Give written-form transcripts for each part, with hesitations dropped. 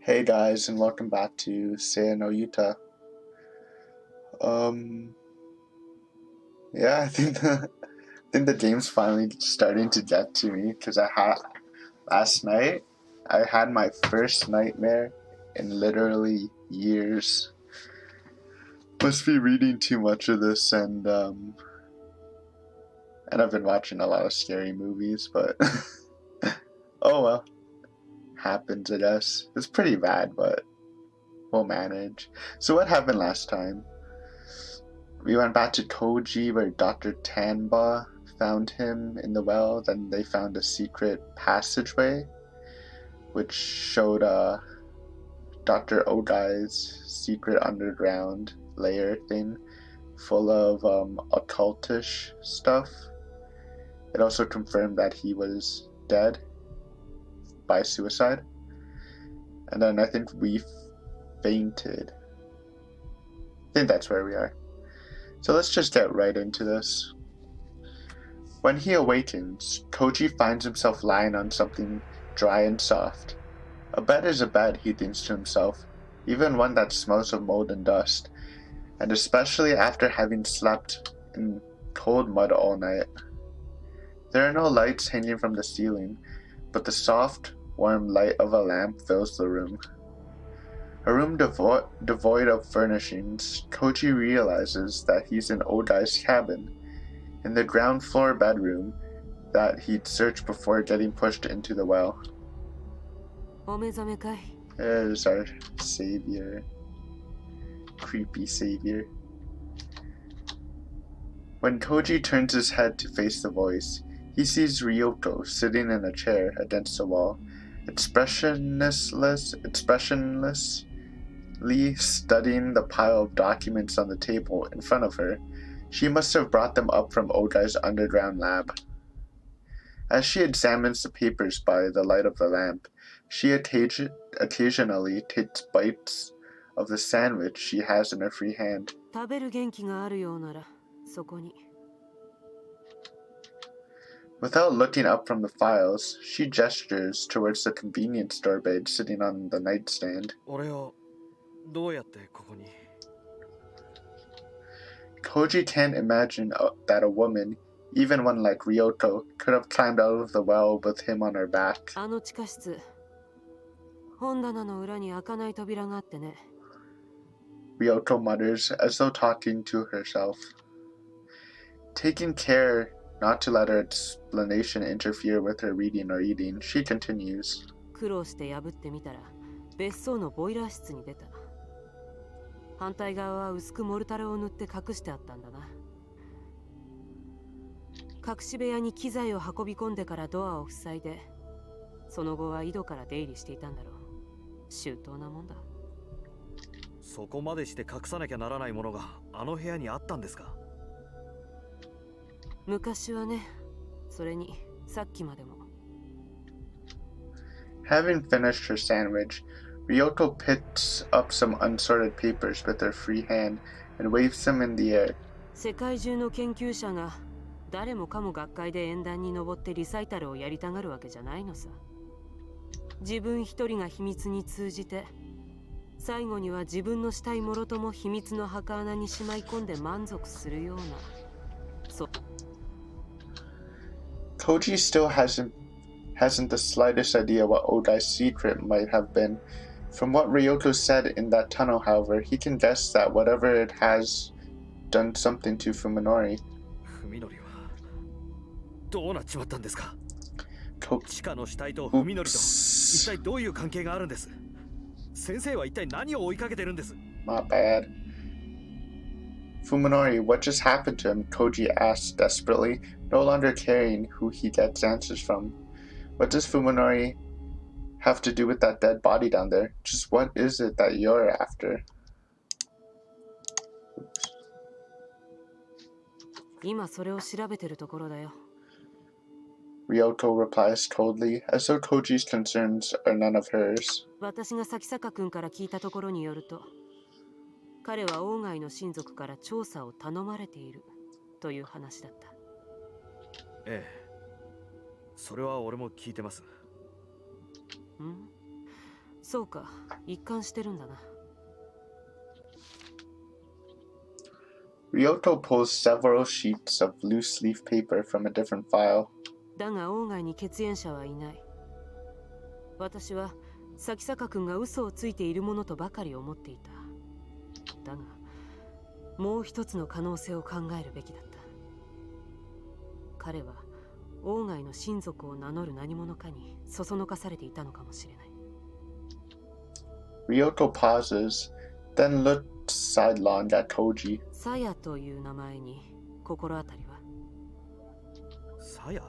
Hey guys, and welcome back to Seiya no Yuta. Um, yeah, I think the game's finally starting to get to me because I had last night. I had my first nightmare in literally years. Must be reading too much of this, and I've been watching a lot of scary movies, but oh well, happens I guess. It's pretty bad, but we'll manage. So what happened last time? We went back to Koji where Dr. Tanba found him in the well. Then they found a secret passageway which showed Dr. Odai's secret underground layer thing full of occultish stuff. It also confirmed that he was dead by suicide. And then I think we fainted. I think that's where we are. So let's just get right into this. When he awakens, Koji finds himself lying on something dry and soft. A bed is a bed, he thinks to himself, even one that smells of mold and dust, and especially after having slept in cold mud all night. There are no lights hanging from the ceiling, but the soft, warm light of a lamp fills the room. A room devoid of furnishings, Koji realizes that he's in Odai's cabin, in the ground floor bedroom that he'd searched before getting pushed into the well. There's our savior. Creepy savior. When Koji turns his head to face the voice, he sees Ryoko sitting in a chair against the wall, expressionlessly studying the pile of documents on the table in front of her. She must have brought them up from Odai's underground lab. As she examines the papers by the light of the lamp, she occasionally takes bites of the sandwich she has in her free hand. Without looking up from the files, she gestures towards the convenience store bed sitting on the nightstand. Koji can't imagine that a woman, even one like Ryoko, could have climbed out of the well with him on her back. Ryoko mutters, as though talking to herself. Taking care not to let her explanation interfere with her reading or eating, she continues. Having finished her sandwich, Ryoko picks up some unsorted papers with her free hand and waves them in the air. 世界中の研究者が誰もかも学会で演壇に上ってリサイタルをやりたがるわけじゃないのさ。自分一人が秘密に通じて、最後には自分のしたいもろとも秘密の墓穴にしまい込んで満足するような。Koji still hasn't the slightest idea what Odai's secret might have been. From what Ryoko said in that tunnel, however, he can guess that whatever it has done something to Fuminori. My bad. Fuminori, what just happened to him? Koji asks desperately, no longer caring who he gets answers from. What does Fuminori have to do with that dead body down there? Just what is it that you're after? Ryoko replies coldly, as though Koji's concerns are none of hers. 私が咲坂君から聞いたところによると、彼は王外の親族から調査を頼まれているという話だった。ええ、それは俺も聞いてます。そうか、一貫してるんだな。Ryoto pulls several sheets of loose leaf paper from a different file. だが王外に血縁者はいない。私は咲坂君が嘘をついているものとばかり思っていた。だがもう一つの可能性を考えるべきだった。彼は王外の親族を名乗る何者かにそそのかされていたのかもしれない。Ryoto pauses, then looks sidelong at Koji. サヤという名前に心当たりは？さや？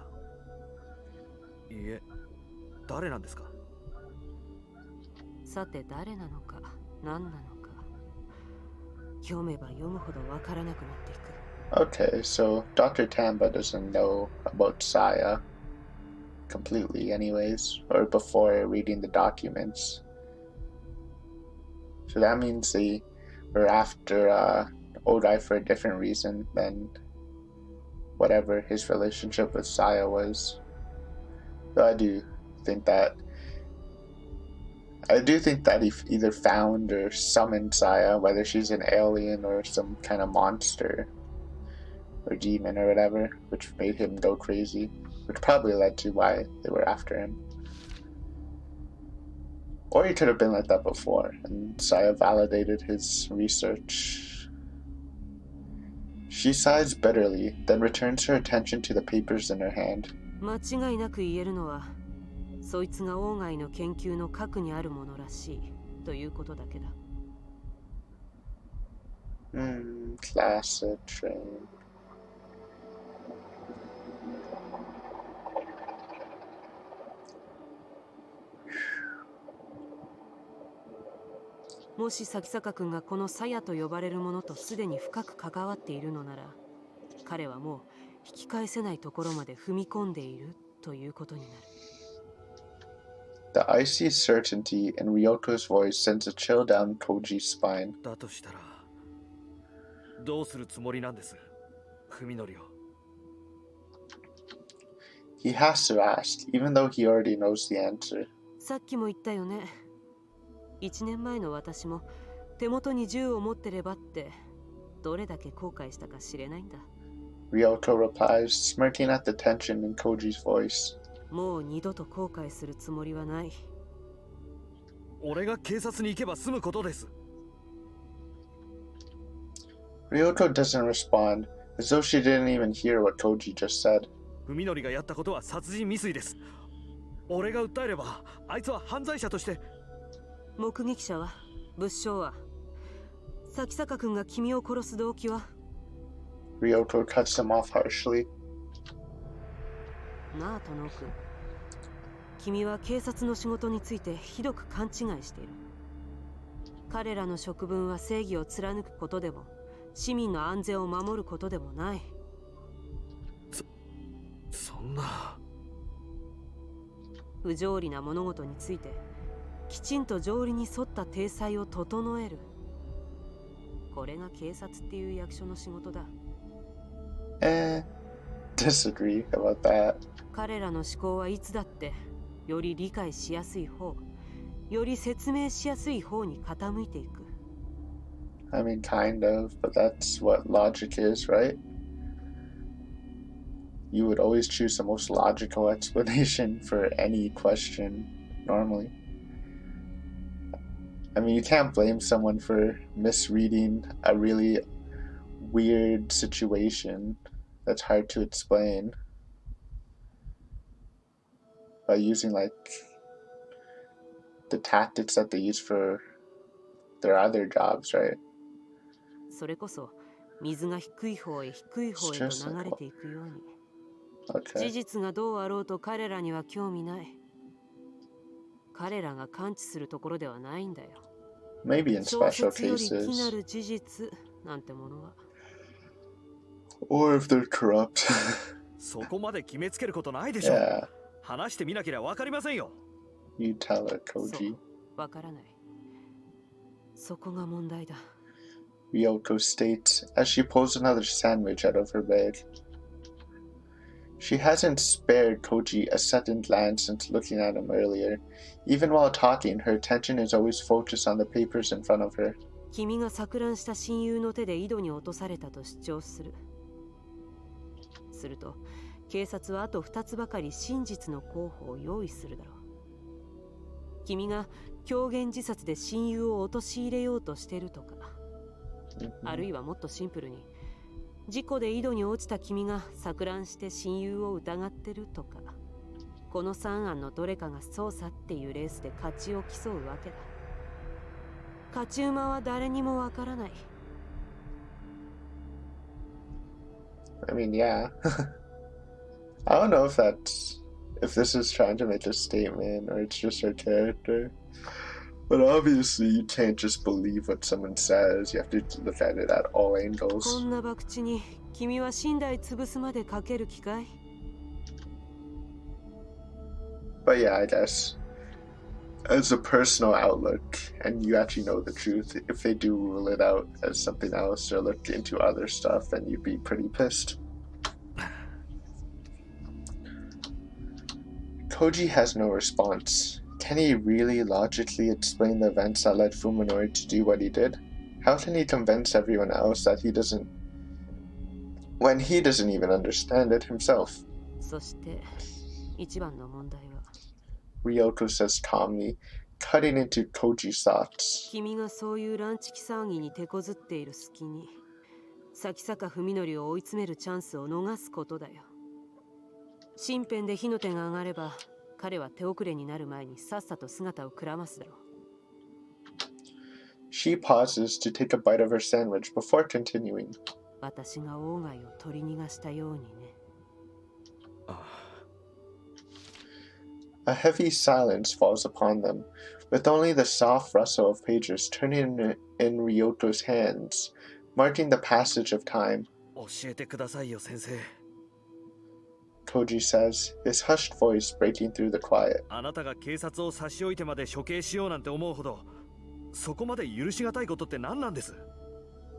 いいえ、誰なんですか？さて誰なのか何なのか、読めば読むほどわからなくなっていく。Okay, so Dr. Tamba doesn't know about Saya completely anyways, or before reading the documents. So that means they were after Odai for a different reason than whatever his relationship with Saya was. So I do think that he either found or summoned Saya, whether she's an alien or some kind of monster or demon or whatever, which made him go crazy, which probably led to why they were after him. Or he could have been like that before, and Saya validated his research. She sighs bitterly, then returns her attention to the papers in her hand. 間違いなく言えるのは、そいつが王外の研究の核にあるものらしいということだけだ。Classic train. もし咲坂君がこのサヤと呼ばれるものとすでに深く関わっているのなら、彼はもう引き返せないところまで踏み込んでいるということになる。The icy certainty in Ryoko's voice sends a chill down Koji's spine. だとしたら、どうするつもりなんです、文則を。He has to ask, even though he already knows the answer. さっきも言ったよね。1年前の私も手元に銃を持ってればってどれだけ後悔したか知れないんだ。Ryoko replies, smirking at the tension in Koji's voice. もう二度と後悔するつもりはない。俺が警察に行けば済むことです。Ryoko doesn't respond, as though she didn't even hear what Koji just said. 文則がやったことは殺人未遂です。俺が訴えれば、あいつは犯罪者として。目撃者は、物証は、咲坂君が君を殺す動機は？ Ryoko cuts him off harshly. なあ、トノ君。君は警察の仕事についてひどく勘違いしている。彼らの職分は正義を貫くことでも、市民の安全を守ることでもない。そんな。不条理な物事について、きちんと条理に沿った体裁を整える。これが警察っていう役所の仕事だ。Disagree about that. 彼らの思考はいつだってより理解しやすい方、より説明しやすい方に傾いていく。I mean, kind of, but that's what logic is, right? You would always choose the most logical explanation for any question, normally. I mean, you can't blame someone for misreading a really weird situation that's hard to explain by using like the tactics that they use for their other jobs, right? それこそ水が低い方へ低い方へと流れていくように。Okay. 事実がどうあろうと彼らには興味ない。彼らが感知するところではないんだよ。Maybe in special 小説より気な cases. る事実なんてものは。Or if they're corrupt. そこまで決めつけることないでしょ。Yeah. 話してみなければわかりませんよ。You tell her, そ Koji. う、わからない。そこが問題だ。Ryoko states as she pulls another sandwich out of her bag. She hasn't spared Koji a second glance since looking at him earlier. Even while talking, her attention is always focused on the papers in front of her. 君が錯乱した親友の手で井戸に落とされたと主張する。すると、警察はあと2つばかり真実の候補を用意するだろう。君が狂言自殺で親友を陥れようとしてるとか、あるいはもっとシンプルに、事故で井戸に落ちた君が錯乱して親友を疑ってるとか、この3案のどれかが捜査っていうレースで勝ちを競うわけだ。勝ち馬は誰にもわからない。I mean, yeah. I don't know if this is trying to make a statement or it's just her character. But obviously you can't just believe what someone says. You have to look at it at all こ angles. んな博打に君は寝台潰すまでかける気かい？ But yeah, I guess as a personal outlook, and you actually know the truth, if they do rule it out as something else or look into other stuff, then you'd be pretty pissed. Koji has no response. Can he really logically explain the events that led Fuminori to do what he did? How can he convince everyone else that when he doesn't even understand it himself? そして一番の問題は、 Ryoko says calmly, cutting into Koji's thoughts. 君がそういうランチキ騒ぎに手こずっている隙に、先坂文則を追い詰めるチャンスを逃すことだよ。身辺で火の手が上がれば、彼は手遅れになる前にさっさと姿をくらますだろう。She pauses to take a bite of her sandwich before continuing. 私が鴎外を取り逃がしたようにね。A heavy silence falls upon them, with only the soft rustle of pages turning in Ryoko's hands, marking the passage of time. 教えてくださいよ、先生。 Koji says, his hushed voice breaking through the quiet. あなたが警察を差し置いてまで処刑しようなんて思うほど、そこまで許しがたいことって何なんです？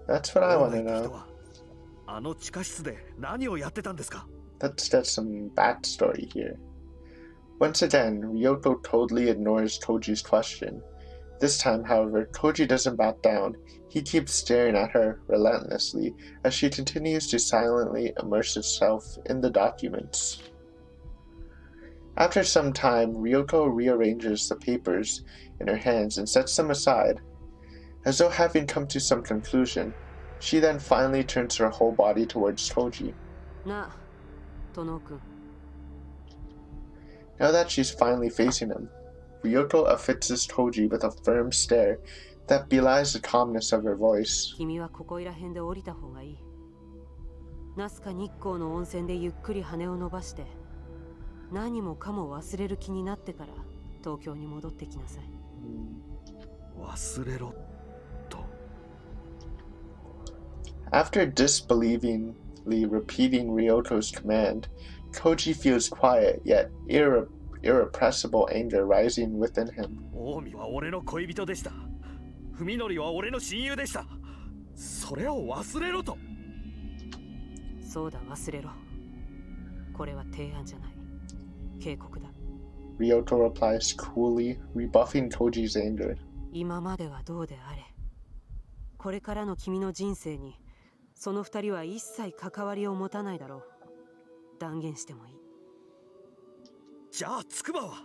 That's what I want to 鴎外って人 know. はあの地下室で何をやってたんですか？ Let's get some backstory here. Once again, Ryoko totally ignores Koji's question. This time, however, Koji doesn't back down. He keeps staring at her relentlessly as she continues to silently immerse herself in the documents. After some time, Ryoko rearranges the papers in her hands and sets them aside. As though having come to some conclusion, she then finally turns her whole body towards Koji. なあ、殿君。 Now that she's finally facing him, Ryoko affixes Koji with a firm stare that belies the calmness of her voice. 君はここいら辺で降りた方がいい。ナスカ日光の温泉でゆっくり羽を伸ばして、何もかも忘れる気になってから東京に戻ってきなさい。忘れろと。 After disbelievingly repeating Ryoko's command, Koji feels quiet yet irrepressible anger rising within him. 近江は俺の恋人でした。文則は俺の親友でした。それを忘れろと。そうだ、忘れろ。これは提案じゃない。警告だ。 Ryoko replies coolly, rebuffing Koji's anger. 今まではどうであれ。これからの君の人生に、その二人は一切関わりを持たないだろう。断言してもいい。じゃあ筑波は？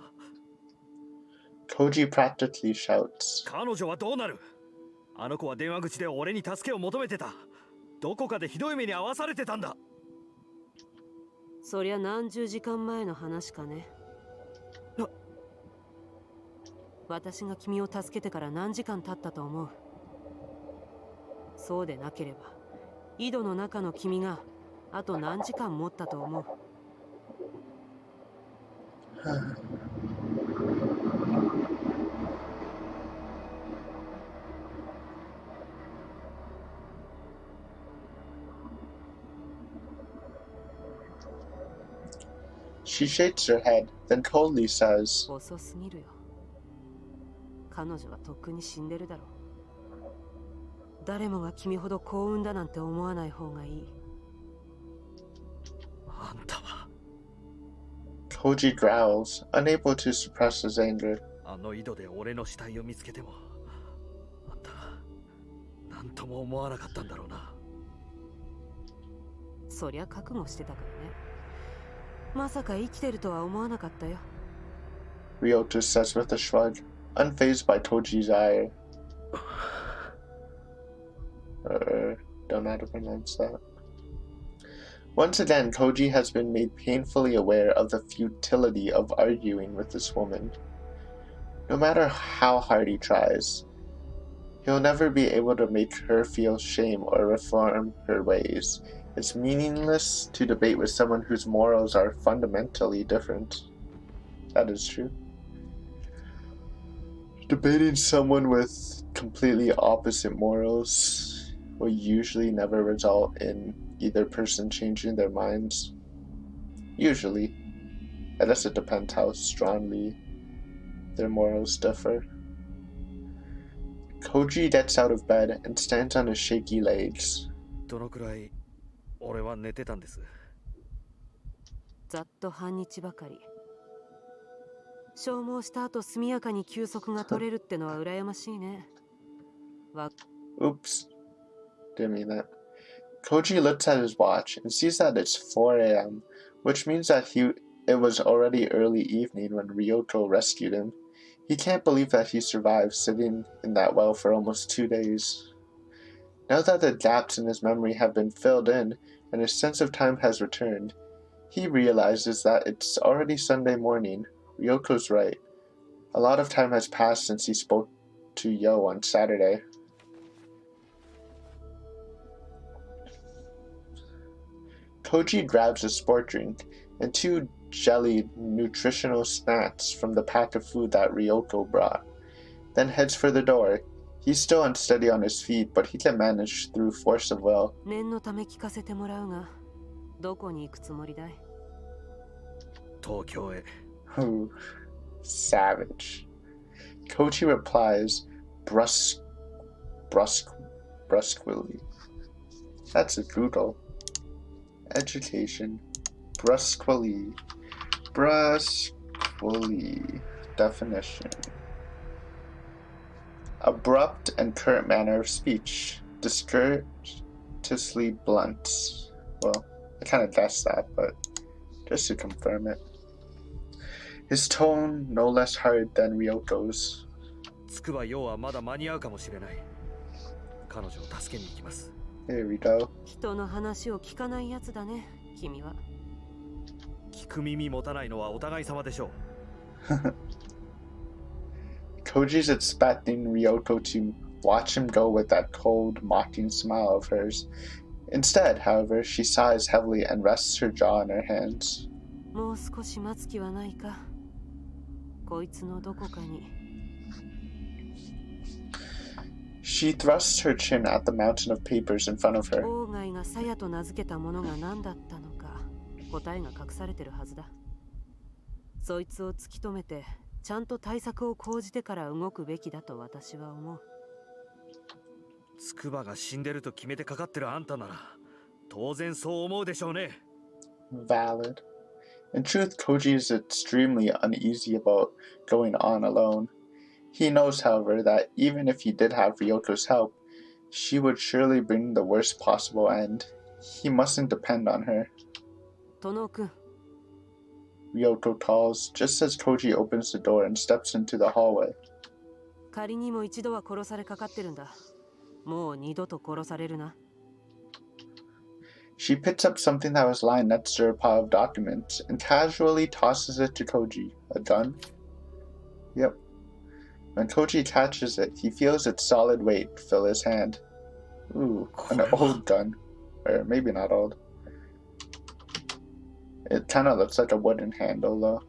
Koji practically shouts. 彼女はどうなる？あの子は電話口で俺に助けを求めてた。どこかでひどい目に遭わされてたんだ。そりゃ何十時間前の話かね。私が君を助けてから何時間経ったと思う？そうでなければ、井戸の中の君があと何時間持ったと思う？ She shakes her head, then coldly says, 遅すぎるよ。彼女はとっくに死んでるだろう。誰もが君ほど幸運だなんて思わない方がいい。あんたは Koji growls, unable to suppress his anger. あの井戸で俺の死体を見つけても、あんた、なんとも思わなかったんだろうな。そりゃ覚悟してたからね。まさか生きてるとは思わなかったよ。Ryoto says with a shrug, unfazed by Toji's ire. Don't know how to pronounce that. Once again, Koji has been made painfully aware of the futility of arguing with this woman. No matter how hard he tries, he'll never be able to make her feel shame or reform her ways. It's meaningless to debate with someone whose morals are fundamentally different. That is true. Debating someone with completely opposite morals will usually never result in either person changing their minds. Usually. I guess it depends how strongly their morals differ. Koji gets out of bed and stands on his shaky legs. どのくらい俺は寝てたんです。ざっと半日ばかり。消耗した後速やかに休息が取れるってのは羨ましいね。Oops. Didn't mean that. Koji looks at his watch and sees that it's 4 a.m., which means that it was already early evening when Ryoko rescued him. He can't believe that he survived sitting in that well for almost 2 days. Now that the gaps in his memory have been filled in and his sense of time has returned, he realizes that it's already Sunday morning. Ryoko's right. A lot of time has passed since he spoke to Yo on Saturday. Koji grabs a sport drink and 2 jellied nutritional snacks from the pack of food that Ryoko brought, then heads for the door. He's still unsteady on his feet, but he can manage through force of will. 念のため聞かせてもらうが、どこに行くつもりだい？東京へ。Ooh, savage. Koji replies brusquely. That's a Google. Education. Brusquely. Definition. Abrupt and curt manner of speech. Discourteously blunt. Well, I kind of guessed that, but just to confirm it. His tone no less hard than Ryoko's. つくばようはまだ間に合うかもしれない。彼女を助けに行きます。There we go. 人の話を聞かないやつだね、君は。聞く耳持たないのはお互い様でしょう。Koji's expecting Ryoko to watch him go with that cold, mocking smile of hers. Instead, however, she sighs heavily and rests her jaw in her hands. もう少し待つ気はないか。こいつのどこかに。She thrusts her chin at the mountain of papers in front of her. オーガイがサヤと名付けたものが何だったのか、答えが隠されてるはずだ。そいつを突き止めて、ちゃんと対策を講じてから動くべきだと私は思う。つくばが死んでると決めてかかってるあんたなら、当然そう思うでしょうね。Valid. In truth, Koji is extremely uneasy about going on alone. He knows, however, that even if he did have Ryoko's help, she would surely bring the worst possible end. He mustn't depend on her. 殿くん。Ryoko calls, just as Koji opens the door and steps into the hallway. 仮にも一度は殺されかかってるんだ。もう二度と殺されるな。She picks up something that was lying next to her pile of documents and casually tosses it to Koji. A gun? Yep. When Koji catches it, he feels its solid weight fill his hand. Ooh, an old gun. Or maybe not old. It kind of looks like a wooden handle, though.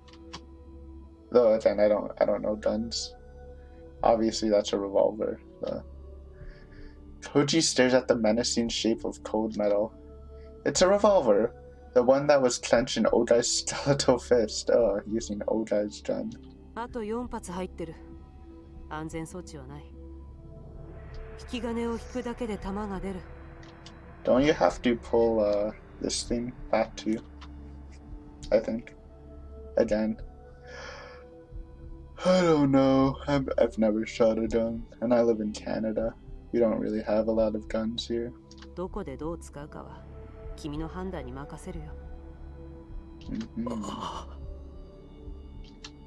Though again, I don't know guns. Obviously, that's a revolver. Koji stares at the menacing shape of cold metal. It's a revolver, the one that was clenched in Ogai's skeletal fist. Oh, using Ogai's gun. あと4発入ってる。安全装置はない。引き金を引くだけで弾が出る。Don't you have to pull this thing back too? I think again. I don't know. I've never shot a gun, and I live in Canada. We don't really have a lot of guns here. どこでどう使うかは君の判断に任せるよ。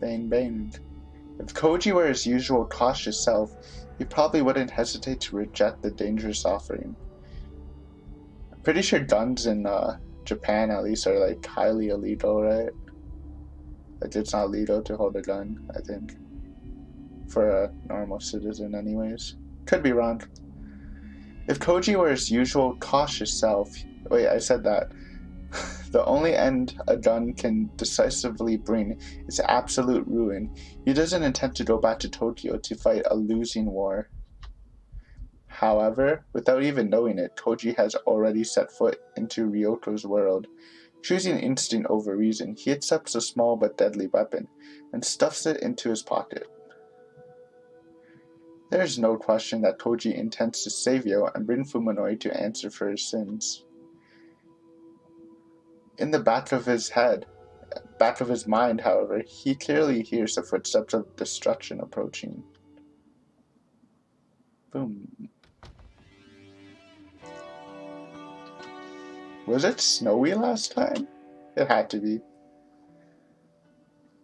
Bang bang. If Koji were his usual cautious self, he probably wouldn't hesitate to reject the dangerous offering. I'm pretty sure guns in Japan, at least, are like highly illegal, right? Like it's not legal to hold a gun, I think, for a normal citizen, anyways. Could be wrong. If Koji were his usual cautious self, wait, I said that. The only end a gun can decisively bring is absolute ruin. He doesn't intend to go back to Tokyo to fight a losing war. However, without even knowing it, Koji has already set foot into Ryoko's world. Choosing instinct over reason, he accepts a small but deadly weapon and stuffs it into his pocket. There is no question that Koji intends to save Yo and bring Fuminori to answer for his sins. In the back of his mind, however, he clearly hears the footsteps of destruction approaching. Boom. Was it snowy last time? It had to be.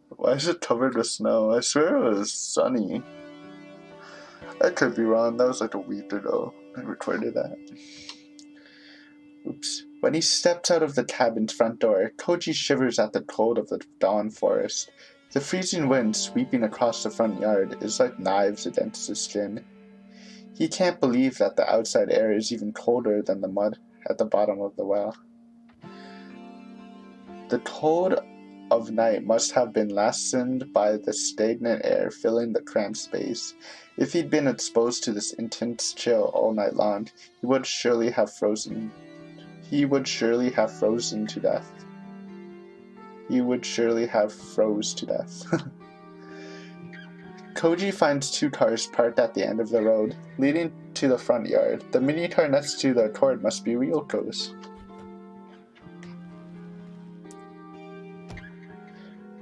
Why is it covered with snow? I swear it was sunny. I could be wrong. That was like a week ago. I recorded that. Oops. When he steps out of the cabin's front door, Koji shivers at the cold of the dawn forest. The freezing wind sweeping across the front yard is like knives against his skin. He can't believe that the outside air is even colder than the mud at the bottom of the well. The cold of night must have been lessened by the stagnant air filling the cramped space. If he'd been exposed to this intense chill all night long, he would surely have frozen to death. Koji finds two cars parked at the end of the road, leading to the front yard. The mini car next to the Accord must be Ryoko's.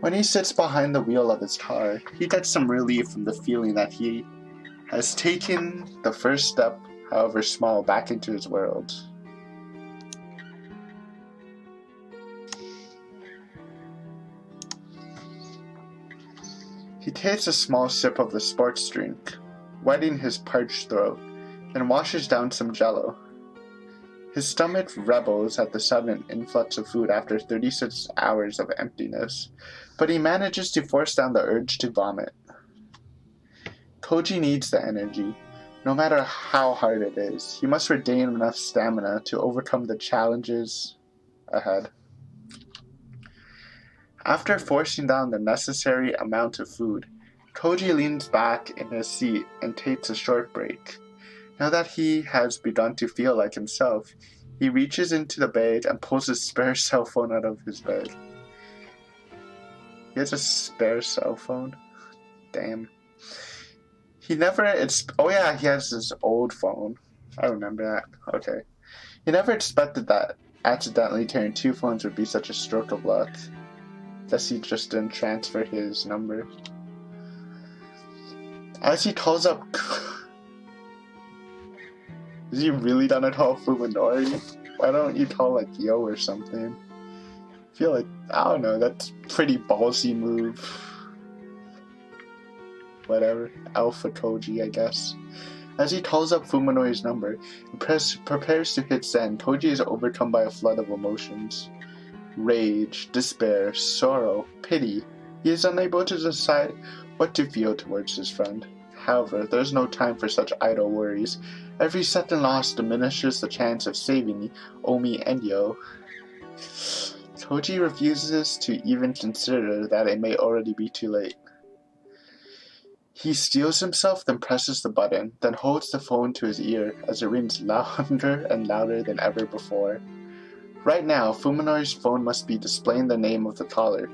When he sits behind the wheel of his car, he gets some relief from the feeling that he has taken the first step, however small, back into his world. He takes a small sip of the sports drink, wetting his parched throat, then washes down some Jell-O. His stomach rebels at the sudden influx of food after 36 hours of emptiness, but he manages to force down the urge to vomit. Koji needs the energy, no matter how hard it is. He must regain enough stamina to overcome the challenges ahead. After forcing down the necessary amount of food, Koji leans back in his seat and takes a short break. Now that he has begun to feel like himself, he reaches into the bag and pulls his spare cell phone out of his bag. He has a spare cell phone? Damn. He has his old phone. I remember that. Okay. He never expected that accidentally tearing two phones would be such a stroke of luck. Guess he just didn't transfer his number. As he calls up... Is he really gonna call Fuminori? Why don't you call like Yo or something? I feel like, I don't know, that's a pretty ballsy move. Whatever. Alpha Koji, I guess. As he calls up Fuminori's number and prepares to hit send, Koji is overcome by a flood of emotions. Rage, despair, sorrow, pity. He is unable to decide what to feel towards his friend. However, there is no time for such idle worries. Every second lost diminishes the chance of saving Omi and Yo. Koji refuses to even consider that it may already be too late. He steels himself, then presses the button, then holds the phone to his ear as it rings louder and louder than ever before. Right now, Fuminori's phone must be displaying the name of the caller.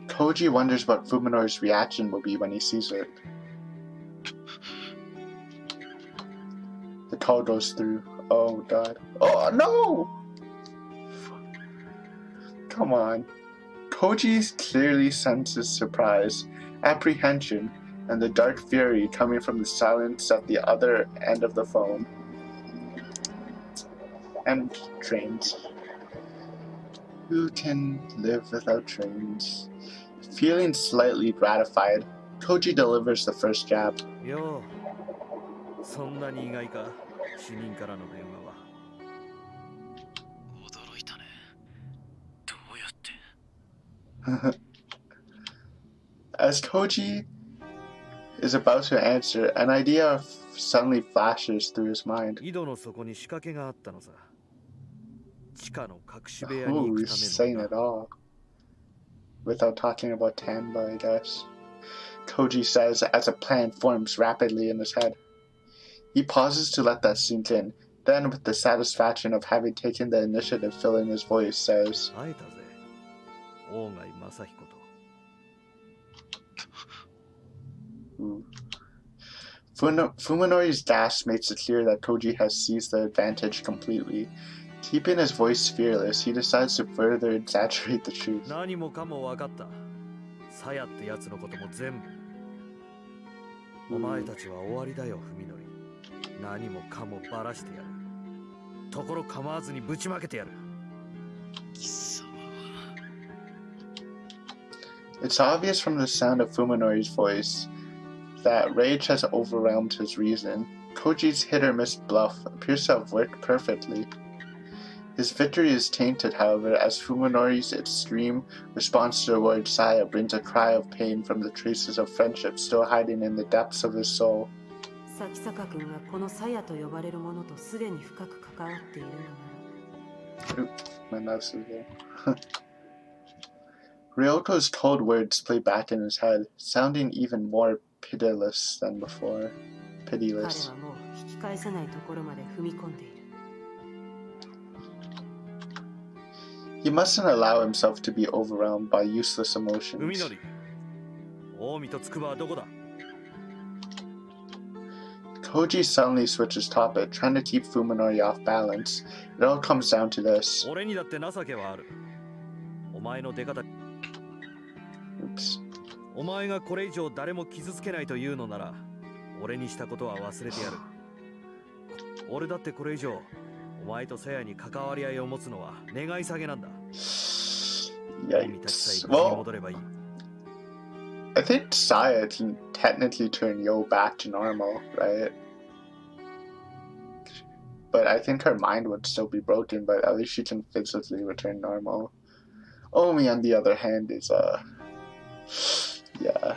Koji wonders what Fuminori's reaction will be when he sees it. The call goes through. Oh god. Oh no! Come on. Koji clearly senses surprise, apprehension, and the dark fury coming from the silence at the other end of the phone. And trains. Who can live without trains? Feeling slightly gratified, Koji delivers the first jab. よう、そんなに意外か、主任からの電話は。驚いたね。どうやって As Koji is about to answer, an idea suddenly flashes through his mind. 井戸の底に仕掛けがあったのさ。地下の隠し部屋に Oh, 行く he's ため saying の it all. Without talking about Tanba, I guess. Koji says as a plan forms rapidly in his head. He pauses to let that sink in, then with the satisfaction of having taken the initiative filling his voice, says, 会えたぜ。大貝正彦と。Fuminori's dash makes it clear that Koji has seized the advantage completely. Keeping his voice fearless, he decides to further exaggerate the truth. 何もかも分かった。さやってやつのことも全部。お前たちは終わりだよ、文則。何もかもばらしてやる。ところ構わずにぶちまけてやる。It's obvious from the sound of Fuminori's voice that rage has overwhelmed his reason. Koji's hit-or-miss bluff appears to have worked perfectly. His victory is tainted, however, as Fuminori's extreme response toward Saya brings a cry of pain from the traces of friendship still hiding in the depths of his soul. 咲坂君がこのサヤと呼ばれるものとすでに深く関わっているのなら。My mouse is there. Ryoko's cold words play back in his head, sounding even more pitiless than before. 彼 Pitiless. はもう引き返せないところまで踏み込んでいる。He mustn't allow himself to be overwhelmed by useless 文 emotions. 則。近江と筑波はどこだ？ Koji suddenly switches topic, trying to keep Fuminori off balance. It all comes down to this. 俺にだって情けはある。お前の出方。 Oops. お前がこれ以上誰も傷つけないというのなら、俺にしたことは忘れてやる。俺だってこれ以上、お前とさやに関わり合いを持つのは願い下げなんだ。君たちさ Yikes. え無事に Well, 戻ればいい。 I think Saya can technically turn Yo back to normal, right? But I think her mind would still be broken, but at least she can physically return normal. Omi, on the other hand, is, yeah.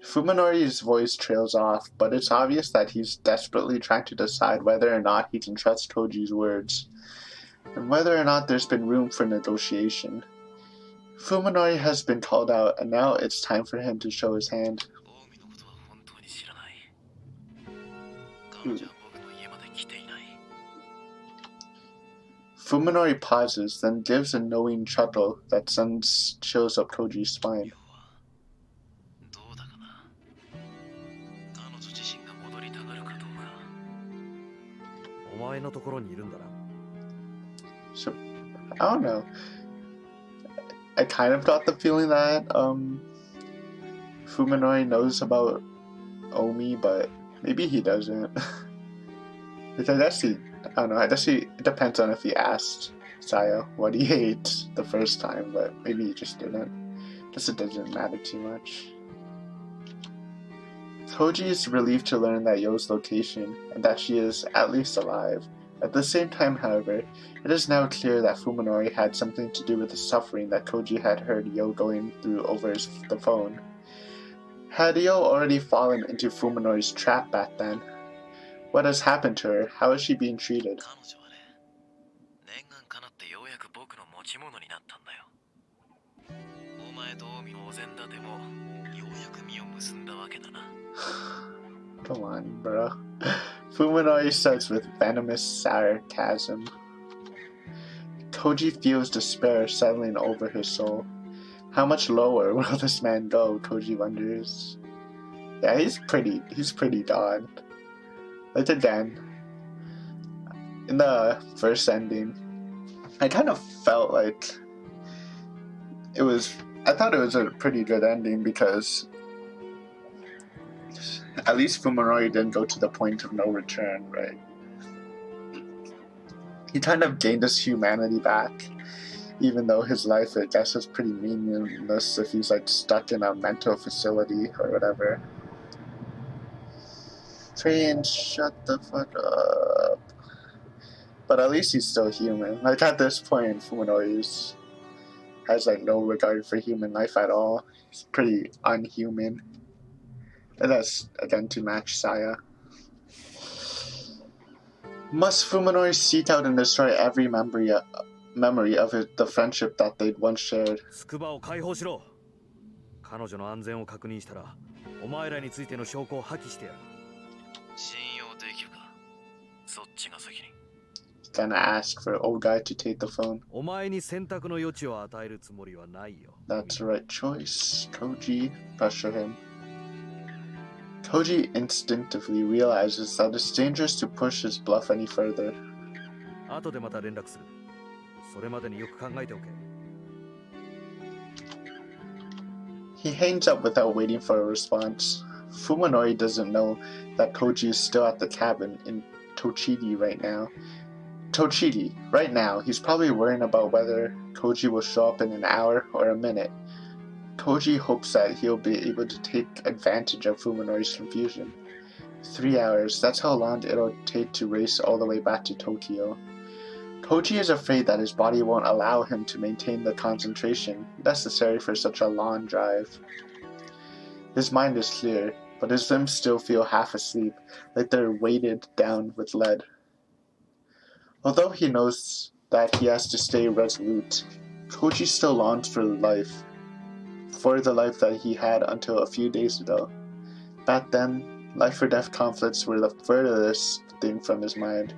Fuminori's voice trails off, but it's obvious that he's desperately trying to decide whether or not he can trust Koji's words, and whether or not there's been room for negotiation. Fuminori has been called out, and now it's time for him to show his hand. Fuminori pauses, then gives a knowing chuckle that sends chills up Koji's spine. So, I don't know. I kind of got the feeling that Fuminori knows about Omi, but maybe he doesn't. Which I guess I don't know. I guess it depends on if he asked Saya what he ate the first time, but maybe he just didn't. Guess it doesn't matter too much. Koji is relieved to learn that Yo's location and that she is at least alive. At the same time, however, it is now clear that Fuminori had something to do with the suffering that Koji had heard Yo going through over the phone. Had Yo already fallen into Fuminori's trap back then? What has happened to her? How is she being treated? Come on, bro. Fuminori says with venomous sarcasm. Koji feels despair settling over his soul. How much lower will this man go, Koji wonders. Yeah, he's pretty done. Like again, in the first ending, I kind of felt like it was. I thought it was a pretty good ending because at least Fuminori didn't go to the point of no return, right? He kind of gained his humanity back, even though his life, I guess, is pretty meaningless if he's like stuck in a mental facility or whatever. Train, shut the fuck up. But at least he's still human. Like at this point, Fuminori has like no regard for human life at all. He's pretty unhuman. And that's again to match Saya. Must Fuminori seek out and destroy every memory of the friendship that they'd once shared? スクバを解放しろ。彼女の安全を確認したら、お前らについての証拠を破棄してやる。信用できるか。そっちが先に。Gonna ask for old guy to take the phone. お前に選択の余地を与えるつもりはないよ。That's the right choice. Koji pressure him. Koji instinctively realizes that it's dangerous to push his bluff any further. 後でまた連絡する。それまでによく考えておけ。He hangs up without waiting for a response. Fuminori doesn't know that Koji is still at the cabin in Tochigi right now. Right now, he's probably worrying about whether Koji will show up in an hour or a minute. Koji hopes that he'll be able to take advantage of Fuminori's confusion. 3 hours, that's how long it'll take to race all the way back to Tokyo. Koji is afraid that his body won't allow him to maintain the concentration necessary for such a long drive. His mind is clear, but his limbs still feel half asleep, like they're weighted down with lead. Although he knows that he has to stay resolute, Koji still longs for the life that he had until a few days ago. Back then, life or death conflicts were the furthest thing from his mind,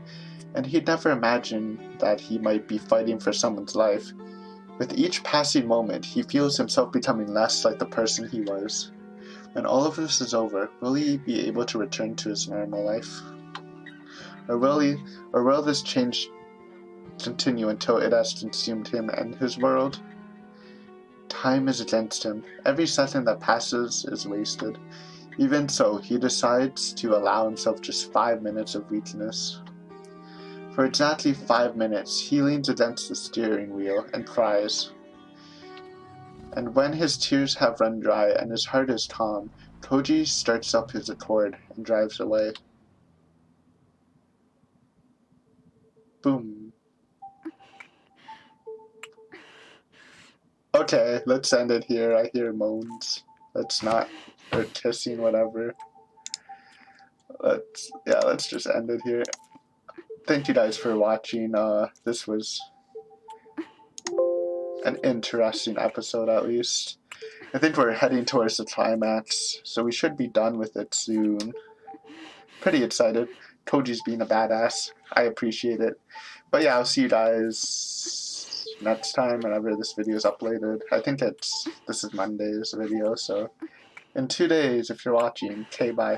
and he'd never imagined that he might be fighting for someone's life. With each passing moment, he feels himself becoming less like the person he was. When all of this is over, will he be able to return to his normal life? Or will this change continue until it has consumed him and his world? Time is against him. Every second that passes is wasted. Even so, he decides to allow himself just 5 minutes of weakness. For exactly 5 minutes, he leans against the steering wheel and cries. And when his tears have run dry and his heart is calm, Koji starts up his Accord and drives away. Boom. Okay, let's end it here. I hear moans. Or kissing, whatever. Let's just end it here. Thank you guys for watching. This was an interesting episode, at least. I think we're heading towards the climax, so we should be done with it soon. Pretty excited. Koji's being a badass. I appreciate it. But yeah, I'll see you guys next time whenever this video is uploaded. I think this is Monday's video, so in 2 days if you're watching. Okay, bye.